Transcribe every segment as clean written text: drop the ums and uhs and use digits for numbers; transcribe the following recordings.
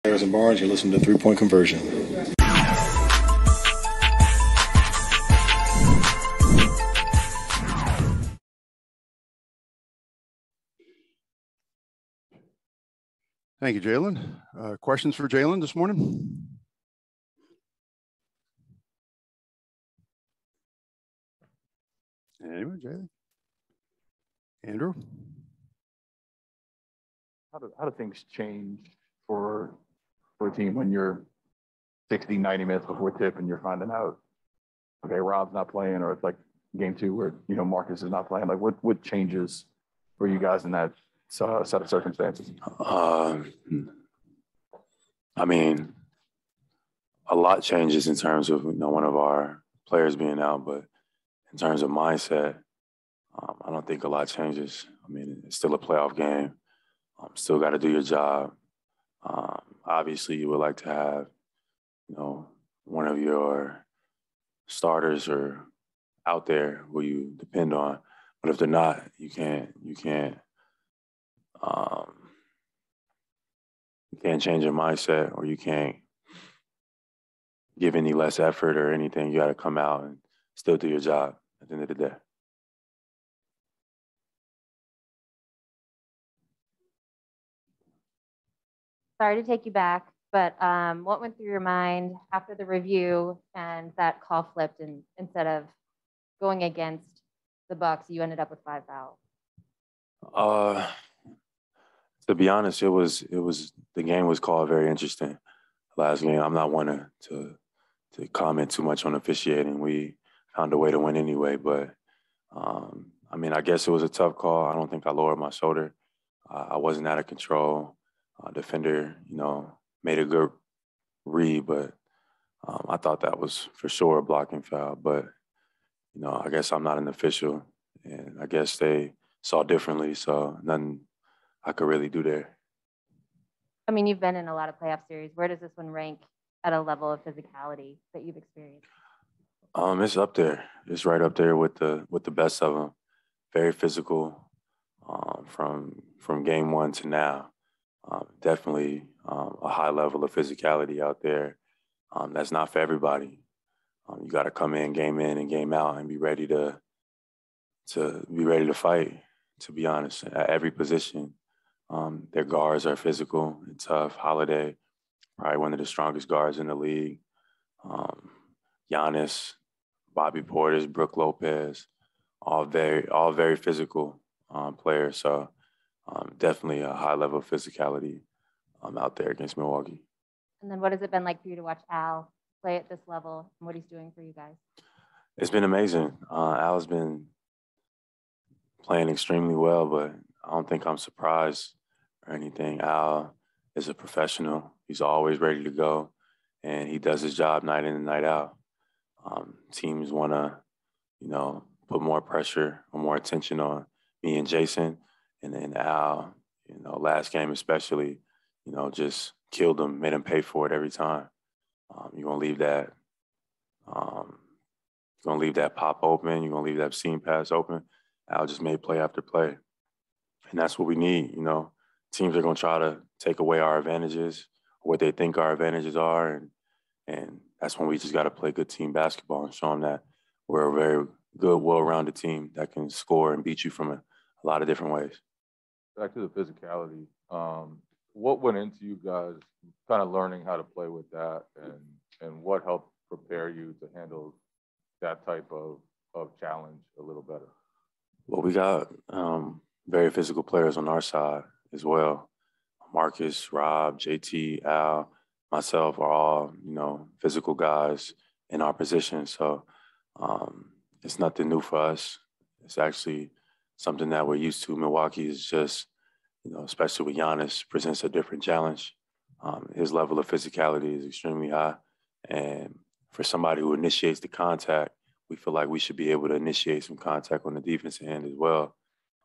Harrison Barnes, you're listening to 3-Point Conversion. Thank you, Jaylen. Questions for Jaylen this morning? Anyone, Jaylen? Andrew? How do things change for a team when you're 60, 90 minutes before tip and you're finding out, okay, Rob's not playing, or it's like game 2 where, Marcus is not playing? Like what changes for you guys in that set of circumstances? I mean, a lot changes in terms of one of our players being out, but in terms of mindset, I don't think a lot changes. I mean, it's still a playoff game. Still got to do your job. Obviously, you would like to have, one of your starters or out there who you depend on. But if they're not, you can't change your mindset, or you can't give any less effort or anything. You got to come out and still do your job at the end of the day. Sorry to take you back, but what went through your mind after the review and that call flipped, and instead of going against the Bucks, you ended up with 5 fouls? To be honest, it was the game was called very interesting. Last game, I'm not one to comment too much on officiating. We found a way to win anyway, but I guess it was a tough call. I don't think I lowered my shoulder. I wasn't out of control. Defender, made a good read, but I thought that was for sure a blocking foul. But, I guess I'm not an official, and I guess they saw differently, so nothing I could really do there. I mean, you've been in a lot of playoff series. Where does this one rank at a level of physicality that you've experienced? It's up there. It's right up there with the best of them. Very physical from game 1 to now. Definitely a high level of physicality out there. That's not for everybody. You got to come in and game out and be ready to fight. To be honest, at every position, their guards are physical and tough. Holiday, probably one of the strongest guards in the league. Giannis, Bobby Portis, Brook Lopez, all very physical players. So definitely a high level of physicality out there against Milwaukee. And then what has it been like for you to watch Al play at this level and what he's doing for you guys? It's been amazing. Al's been playing extremely well, but I don't think I'm surprised or anything. Al is a professional. He's always ready to go, and he does his job night in and night out. Teams want to, put more pressure or more attention on me and Jason, and then Al, last game especially, just killed him, made him pay for it every time. You're gonna leave that. You're gonna leave that pop open. You're gonna leave that seam pass open. Al just made play after play, and that's what we need. Teams are gonna try to take away our advantages, what they think our advantages are, and that's when we just got to play good team basketball and show them that we're a very good, well-rounded team that can score and beat you from a lot of different ways. Back to the physicality, what went into you guys kind of learning how to play with that, and what helped prepare you to handle that type of challenge a little better? Well, we got very physical players on our side as well. Marcus, Rob, JT, Al, myself are all, physical guys in our position. So it's nothing new for us. It's actually something that we're used to. Milwaukee is just, especially with Giannis, presents a different challenge. His level of physicality is extremely high. And for somebody who initiates the contact, we feel like we should be able to initiate some contact on the defensive end as well.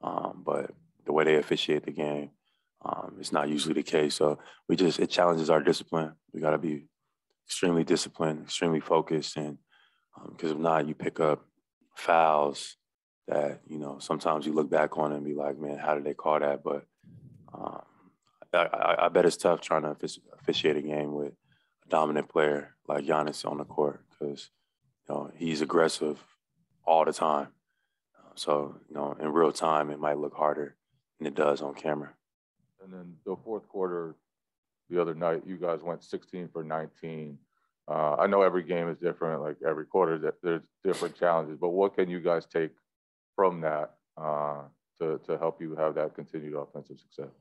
But the way they officiate the game, it's not usually the case. So it challenges our discipline. We got to be extremely disciplined, extremely focused. And because if not, you pick up fouls that, sometimes you look back on and be like, man, how did they call that? But I bet it's tough trying to officiate a game with a dominant player like Giannis on the court because, he's aggressive all the time. So, in real time, it might look harder than it does on camera. And then the fourth quarter, the other night, you guys went 16 for 19. I know every game is different, like every quarter, there's different challenges, but what can you guys take from that to help you have that continued offensive success?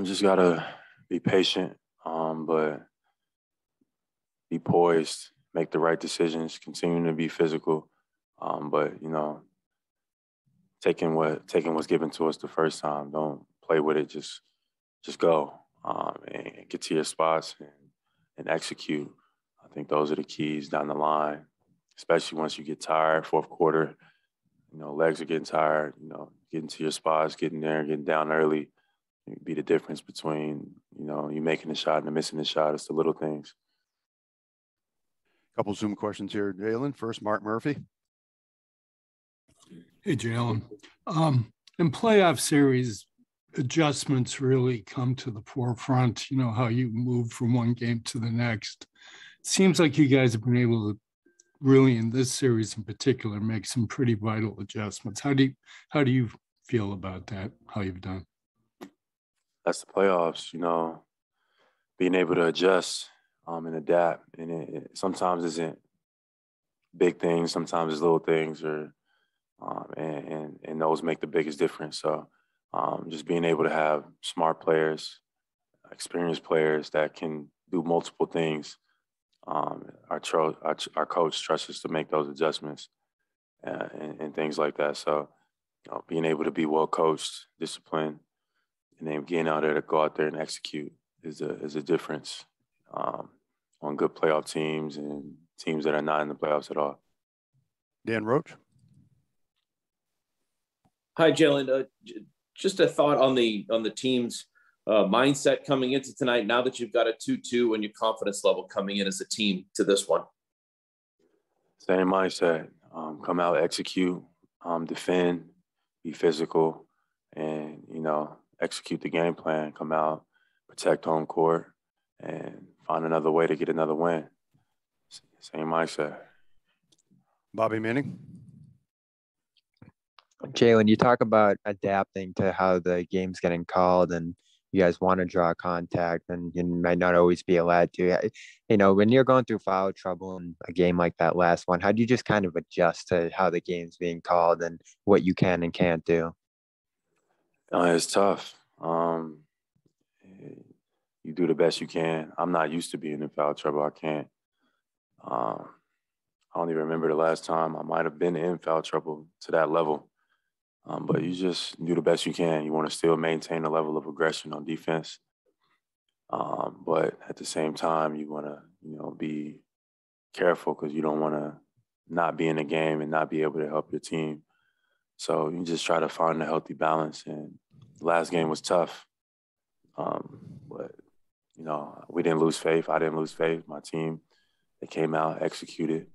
Just got to be patient, but be poised, make the right decisions, continue to be physical. But, taking what's given to us the first time, don't play with it, just go and get to your spots and execute. I think those are the keys down the line, especially once you get tired, fourth quarter, legs are getting tired, getting to your spots, getting there, getting down early, be the difference between, you making the shot and missing the shot. It's the little things. Couple Zoom questions here, Jaylen. First, Mark Murphy. Hey, Jaylen. In playoff series, adjustments really come to the forefront, how you move from one game to the next. It seems like you guys have been able to really, in this series in particular, make some pretty vital adjustments. How do you feel about that, how you've done? That's the playoffs, being able to adjust and adapt. And it sometimes isn't big things, sometimes it's little things, and those make the biggest difference. So just being able to have smart players, experienced players that can do multiple things. Our coach trusts us to make those adjustments and things like that. So being able to be well coached, disciplined, and then getting out there to go out there and execute is a difference on good playoff teams and teams that are not in the playoffs at all. Dan Roach. Hi, Jaylen. Just a thought on the team's mindset coming into tonight. Now that you've got a 2-2 and your confidence level coming in as a team to this one. Same mindset. Come out, execute, defend, be physical, and execute the game plan. Come out, protect home court, and find another way to get another win. Same mindset. Bobby Manning. Jaylen, you talk about adapting to how the game's getting called and you guys want to draw contact and you might not always be allowed to. When you're going through foul trouble in a game like that last one, how do you just kind of adjust to how the game's being called and what you can and can't do? It's tough. You do the best you can. I'm not used to being in foul trouble. I can't. I don't even remember the last time I might have been in foul trouble to that level. But you just do the best you can. You want to still maintain a level of aggression on defense. But at the same time, you want to, be careful because you don't want to not be in the game and not be able to help your team. So you just try to find a healthy balance. And the last game was tough. But, we didn't lose faith. I didn't lose faith. My team, they came out, executed,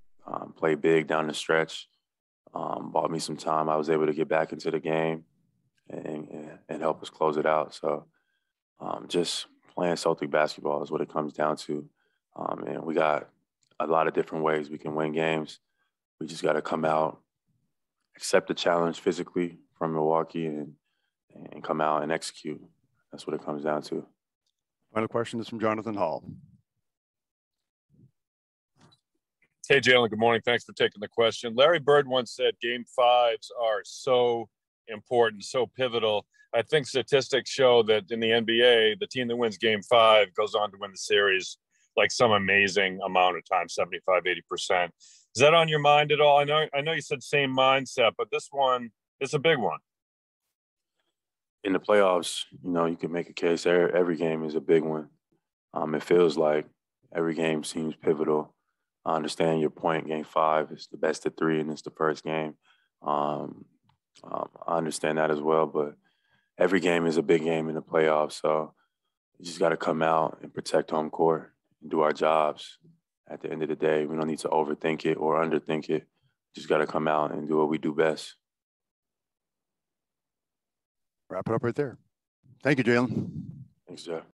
played big down the stretch. Bought me some time. I was able to get back into the game and help us close it out. So just playing Celtic basketball is what it comes down to. And we got a lot of different ways we can win games. We just got to come out, accept the challenge physically from Milwaukee and come out and execute. That's what it comes down to. Final question is from Jonathan Hall. Hey, Jaylen, good morning. Thanks for taking the question. Larry Bird once said game fives are so important, so pivotal. I think statistics show that in the NBA, the team that wins game five goes on to win the series like some amazing amount of time, 75, 80%. Is that on your mind at all? I know you said same mindset, but this one is a big one. In the playoffs, you can make a case every game is a big one. It feels like every game seems pivotal. I understand your point. Game five is the best of three, and it's the first game. I understand that as well, but every game is a big game in the playoffs. So you just got to come out and protect home court and do our jobs. At the end of the day, we don't need to overthink it or underthink it. Just got to come out and do what we do best. Wrap it up right there. Thank you, Jaylen. Thanks, Jeff.